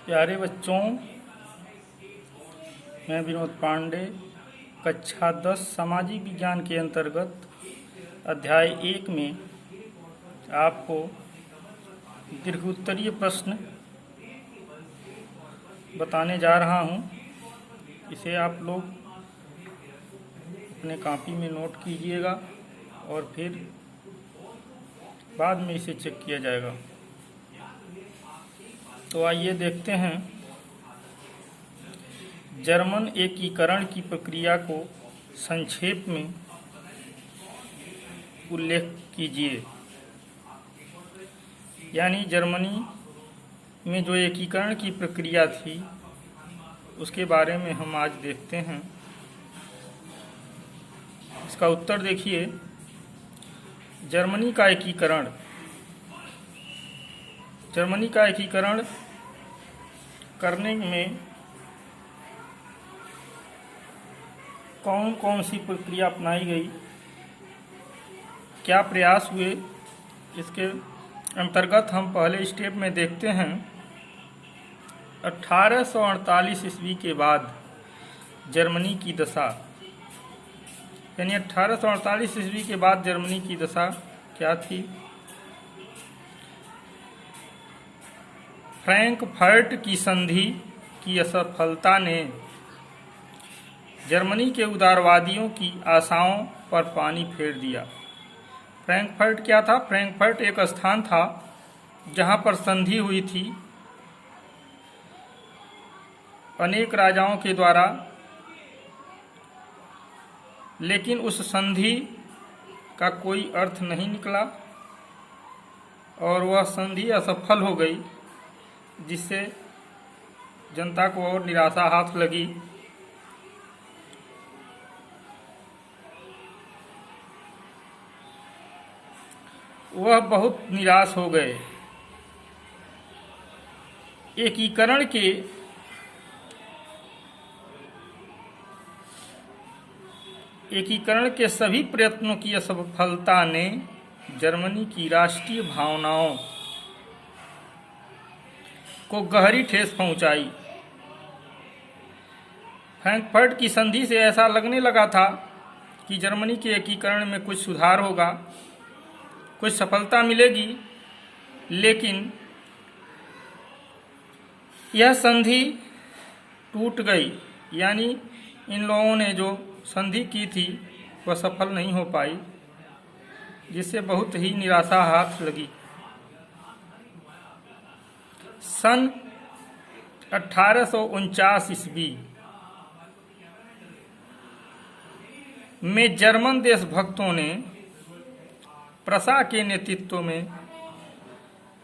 प्यारे बच्चों, मैं विनोद पांडे कक्षा 10 सामाजिक विज्ञान के अंतर्गत अध्याय 1 में आपको दीर्घोत्तरीय प्रश्न बताने जा रहा हूं। इसे आप लोग अपने कॉपी में नोट कीजिएगा और फिर बाद में इसे चेक किया जाएगा। तो आइए देखते हैं। जर्मन एकीकरण की प्रक्रिया को संक्षेप में उल्लेख कीजिए। यानी जर्मनी में जो एकीकरण की प्रक्रिया थी उसके बारे में हम आज देखते हैं। इसका उत्तर देखिए। जर्मनी का एकीकरण करने में कौन कौन सी प्रक्रिया अपनाई गई, क्या प्रयास हुए, इसके अंतर्गत हम पहले स्टेप में देखते हैं। 1848 ईस्वी के बाद जर्मनी की दशा, यानी 1848 ईस्वी के बाद जर्मनी की दशा क्या थी। फ्रैंकफर्ट की संधि की असफलता ने जर्मनी के उदारवादियों की आशाओं पर पानी फेर दिया। फ्रैंकफर्ट क्या था? फ्रैंकफर्ट एक स्थान था जहां पर संधि हुई थी अनेक राजाओं के द्वारा, लेकिन उस संधि का कोई अर्थ नहीं निकला और वह संधि असफल हो गई, जिससे जनता को और निराशा हाथ लगी। वह बहुत निराश हो गए। एकीकरण के सभी प्रयत्नों की असफलता ने जर्मनी की राष्ट्रीय भावनाओं को गहरी ठेस पहुंचाई। फ्रैंकफर्ट की संधि से ऐसा लगने लगा था कि जर्मनी के एकीकरण में कुछ सुधार होगा, कुछ सफलता मिलेगी, लेकिन यह संधि टूट गई। यानी इन लोगों ने जो संधि की थी वह सफल नहीं हो पाई, जिससे बहुत ही निराशा हाथ लगी। सन 1849 ईस्वी में जर्मन देशभक्तों ने प्रसा के नेतृत्व में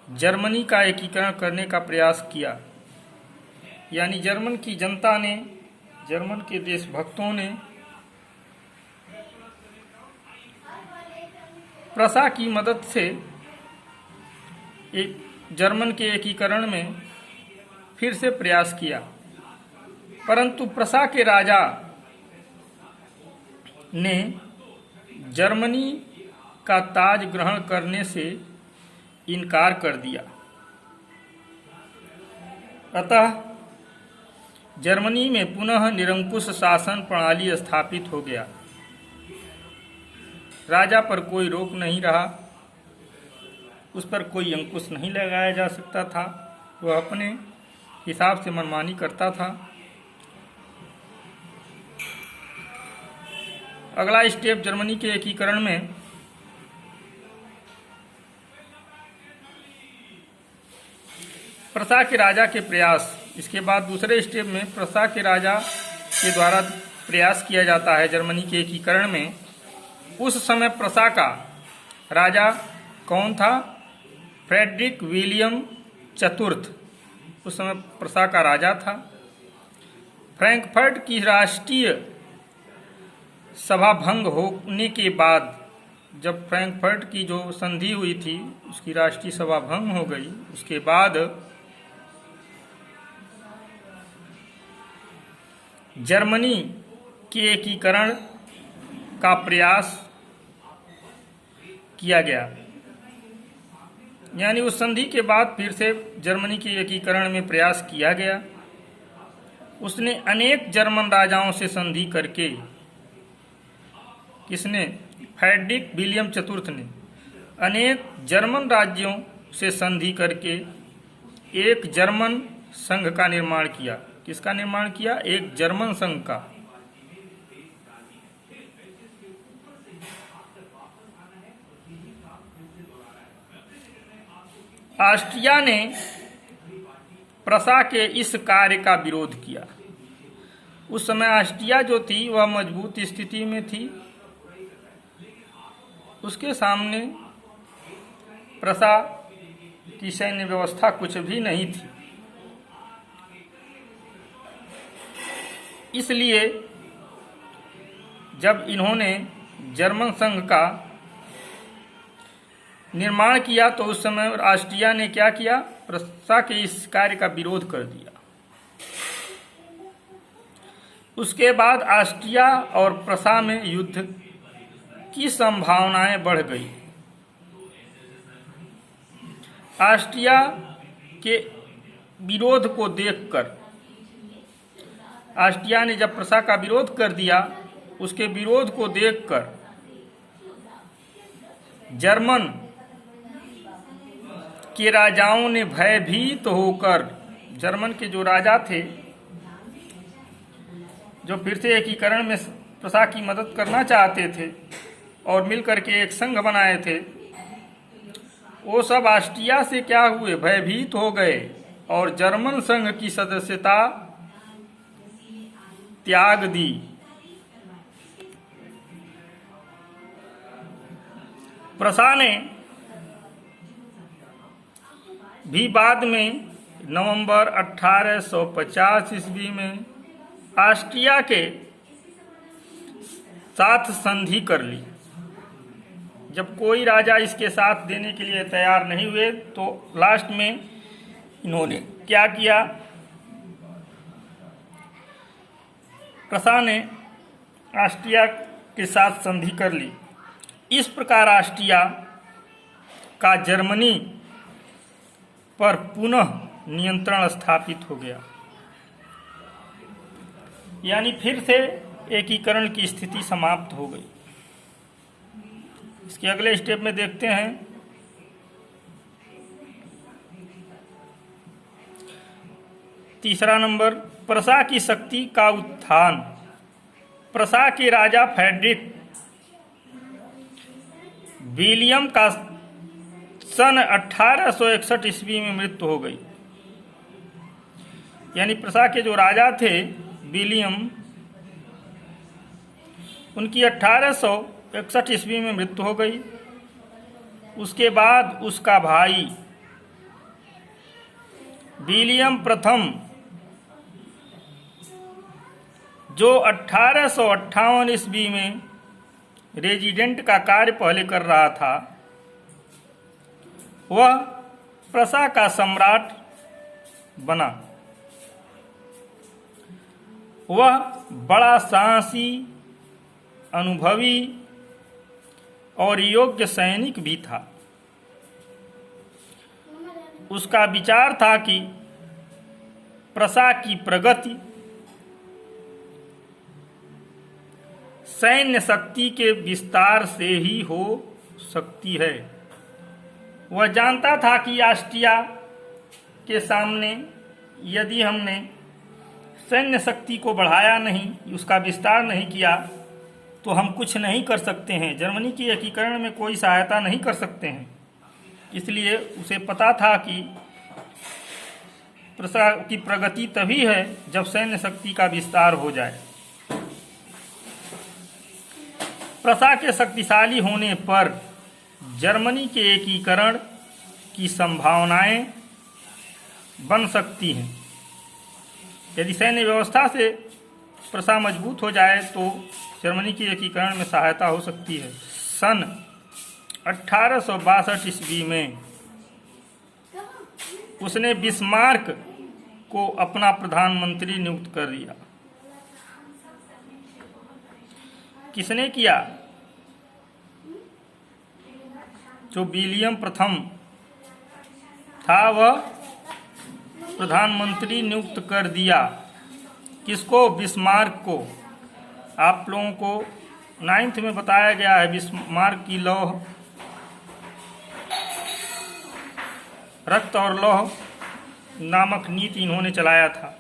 जर्मनी का एकीकरण करने का प्रयास किया। यानी जर्मन की जनता ने, जर्मन के देशभक्तों ने प्रसा की मदद से एक जर्मन के एकीकरण में फिर से प्रयास किया, परंतु प्रसा के राजा ने जर्मनी का ताज ग्रहण करने से इनकार कर दिया। अतः जर्मनी में पुनः निरंकुश शासन प्रणाली स्थापित हो गया। राजा पर कोई रोक नहीं रहा, उस पर कोई अंकुश नहीं लगाया जा सकता था। वह अपने हिसाब से मनमानी करता था। अगला स्टेप जर्मनी के एकीकरण में प्रसा के राजा के प्रयास। इसके बाद दूसरे स्टेप में प्रसा के राजा के द्वारा प्रयास किया जाता है जर्मनी के एकीकरण में। उस समय प्रसा का राजा कौन था? फ्रेडरिक विलियम चतुर्थ उस समय प्रसा का राजा था। फ्रैंकफर्ट की राष्ट्रीय सभा भंग होने के बाद, जब फ्रैंकफर्ट की जो संधि हुई थी उसकी राष्ट्रीय सभा भंग हो गई, उसके बाद जर्मनी के एकीकरण का प्रयास किया गया। यानी उस संधि के बाद फिर से जर्मनी के एकीकरण में प्रयास किया गया। उसने अनेक जर्मन राजाओं से संधि करके, किसने? फ्रेडरिक विलियम चतुर्थ ने अनेक जर्मन राज्यों से संधि करके एक जर्मन संघ का निर्माण किया। किसका निर्माण किया? एक जर्मन संघ का। ऑस्ट्रिया ने प्रसा के इस कार्य का विरोध किया। उस समय ऑस्ट्रिया जो थी वह मजबूत स्थिति में थी, उसके सामने प्रसा की सैन्य व्यवस्था कुछ भी नहीं थी। इसलिए जब इन्होंने जर्मन संघ का निर्माण किया तो उस समय ऑस्ट्रिया ने क्या किया? प्रसा के इस कार्य का विरोध कर दिया। उसके बाद ऑस्ट्रिया और प्रसा में युद्ध की संभावनाएं बढ़ गई। ऑस्ट्रिया के विरोध को देखकर, ऑस्ट्रिया ने जब प्रसा का विरोध कर दिया, उसके विरोध को देखकर जर्मन के राजाओं ने भयभीत होकर, जर्मन के जो राजा थे जो फिर से एकीकरण में प्रसा की मदद करना चाहते थे और मिलकर के एक संघ बनाए थे, वो सब ऑस्ट्रिया से क्या हुए? भयभीत हो गए और जर्मन संघ की सदस्यता त्याग दी। प्रसा ने भी बाद में नवंबर 1850 ईस्वी में ऑस्ट्रिया के साथ संधि कर ली। जब कोई राजा इसके साथ देने के लिए तैयार नहीं हुए तो लास्ट में इन्होंने क्या किया? प्रसा ने ऑस्ट्रिया के साथ संधि कर ली। इस प्रकार ऑस्ट्रिया का जर्मनी पर पुनः नियंत्रण स्थापित हो गया। यानी फिर से एकीकरण की स्थिति समाप्त हो गई। इसके अगले स्टेप में देखते हैं तीसरा नंबर, प्रसा की शक्ति का उत्थान। प्रसा के राजा फ्रेडरिक विलियम का सन 1861 ईस्वी में मृत्यु हो गई। यानी प्रसा के जो राजा थे विलियम, उनकी 1861 ईस्वी में मृत्यु हो गई। उसके बाद उसका भाई विलियम प्रथम, जो 1858 ईस्वी में रेजिडेंट का कार्य पहले कर रहा था, वह प्रसा का सम्राट बना। वह बड़ा साहसी, अनुभवी और योग्य सैनिक भी था। उसका विचार था कि प्रसा की प्रगति सैन्य शक्ति के विस्तार से ही हो सकती है। वह जानता था कि ऑस्ट्रिया के सामने यदि हमने सैन्य शक्ति को बढ़ाया नहीं, उसका विस्तार नहीं किया, तो हम कुछ नहीं कर सकते हैं, जर्मनी की एकीकरण में कोई सहायता नहीं कर सकते हैं। इसलिए उसे पता था कि प्रसा की प्रगति तभी है जब सैन्य शक्ति का विस्तार हो जाए। प्रसा के शक्तिशाली होने पर जर्मनी के एकीकरण की संभावनाएं बन सकती हैं। यदि सैन्य व्यवस्था से प्रसा मजबूत हो जाए तो जर्मनी की एकीकरण में सहायता हो सकती है। सन 1862 ईस्वी में उसने बिस्मार्क को अपना प्रधानमंत्री नियुक्त कर दिया। किसने किया? जो विलियम प्रथम था वह प्रधानमंत्री नियुक्त कर दिया। किसको? बिस्मार्क को। आप लोगों को 9th में बताया गया है बिस्मार्क की लौह, रक्त और लौह नामक नीति इन्होंने चलाया था।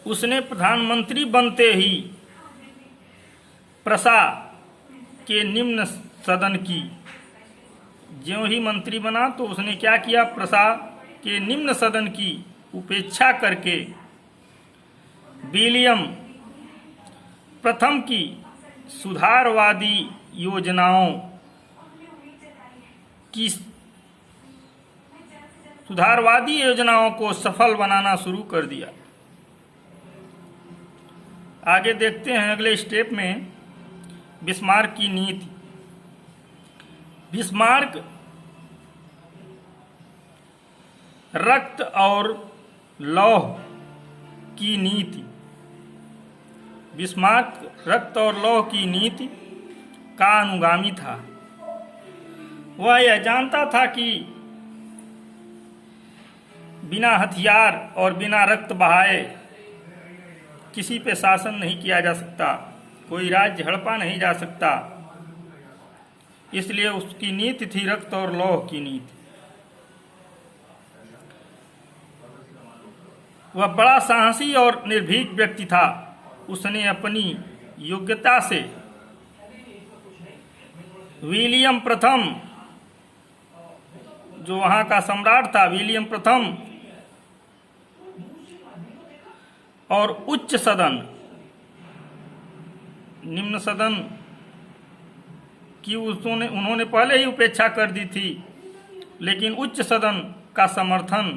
उसने प्रधानमंत्री बनते ही प्रसा के निम्न सदन की, ज्यों ही मंत्री बना तो उसने क्या किया? प्रसा के निम्न सदन की उपेक्षा करके विलियम प्रथम की सुधारवादी योजनाओं को सफल बनाना शुरू कर दिया। आगे देखते हैं अगले स्टेप में बिस्मार्क की नीति। बिस्मार्क रक्त और लौह की नीति, बिस्मार्क रक्त और लौह की नीति का अनुगामी था। वह यह जानता था कि बिना हथियार और बिना रक्त बहाए किसी पे शासन नहीं किया जा सकता, कोई राज्य हड़पा नहीं जा सकता। इसलिए उसकी नीति थी रक्त और लौह की नीति। वह बड़ा साहसी और निर्भीक व्यक्ति था। उसने अपनी योग्यता से विलियम प्रथम, जो वहां का सम्राट था, विलियम प्रथम और उच्च सदन, निम्न सदन की उन्होंने पहले ही उपेक्षा कर दी थी, लेकिन उच्च सदन का समर्थन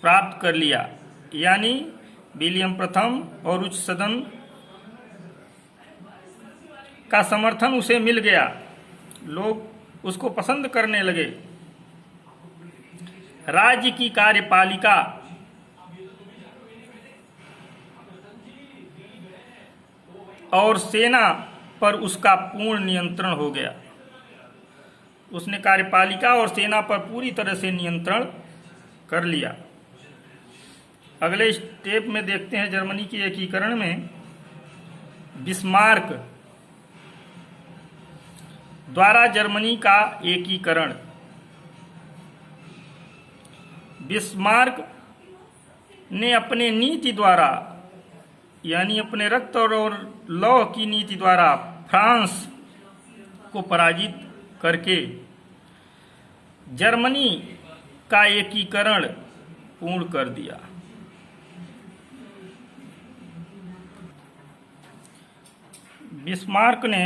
प्राप्त कर लिया। यानी विलियम प्रथम और उच्च सदन का समर्थन उसे मिल गया, लोग उसको पसंद करने लगे। राज्य की कार्यपालिका और सेना पर उसका पूर्ण नियंत्रण हो गया। उसने कार्यपालिका और सेना पर पूरी तरह से नियंत्रण कर लिया। अगले स्टेप में देखते हैं जर्मनी के एकीकरण में बिस्मार्क द्वारा जर्मनी का एकीकरण। बिस्मार्क ने अपने नीति द्वारा, यानी अपने रक्त और लौह की नीति द्वारा फ्रांस को पराजित करके जर्मनी का एकीकरण पूर्ण कर दिया। बिस्मार्क ने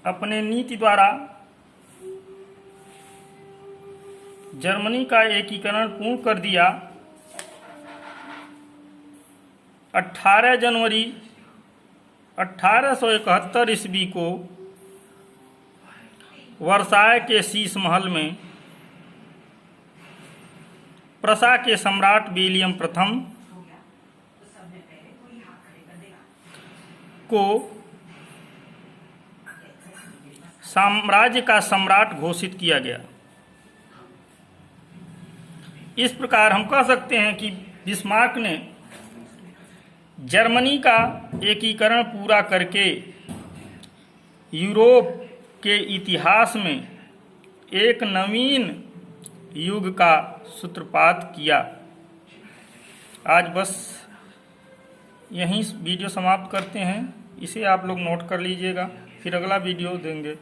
अपने नीति द्वारा जर्मनी का एकीकरण पूर्ण कर दिया। 18 जनवरी 1871 ईस्वी को वर्साय के शीश महल में प्रसा के सम्राट विलियम प्रथम को साम्राज्य का सम्राट घोषित किया गया। इस प्रकार हम कह सकते हैं कि बिस्मार्क ने जर्मनी का एकीकरण पूरा करके यूरोप के इतिहास में एक नवीन युग का सूत्रपात किया। आज बस यहीं वीडियो समाप्त करते हैं। इसे आप लोग नोट कर लीजिएगा, फिर अगला वीडियो देंगे।